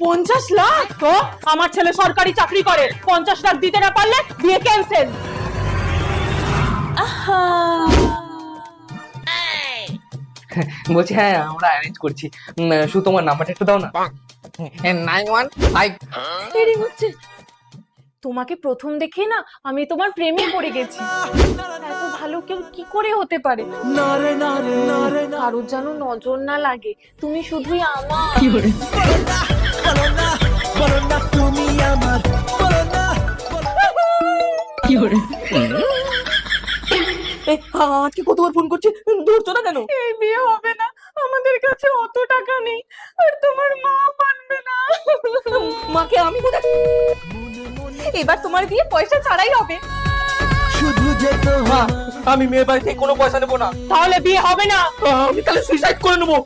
50 লাখ? তো আমার ছেলে সরকারি চাকরি করে, 50 লাখ দিতে না পারলে বিয়ে ক্যান্সেল। বলছি হ্যাঁ আমরা অ্যারেঞ্জ করছি, শুধু তোমার নাম্বারটা একটু দাও না। 915। দেরি হচ্ছে। তোমাকে প্রথম দেখে না আমি তোমার প্রেমে পড়ে গেছি। এত ভালো কেউ কি করে হতে পারে? কারোর যেন নজর না লাগে, তুমি শুধুই আমার। আজকে কতবার ফোন করছি, ধরছো না কেন? এই বিয়ে হবে না, আমাদের কাছে অত টাকা নেই, আর তোমার মা মানবে না। মাকে আমি কোথায়? এবার তোমার বিয়ে পয়সা ছাড়াই হবে। মা, আমি মেয়ের বাড়ি থেকে কোনো পয়সা নেবো না। তাহলে বিয়ে হবে না। আমি তাহলে সুইসাইড করে নেবো।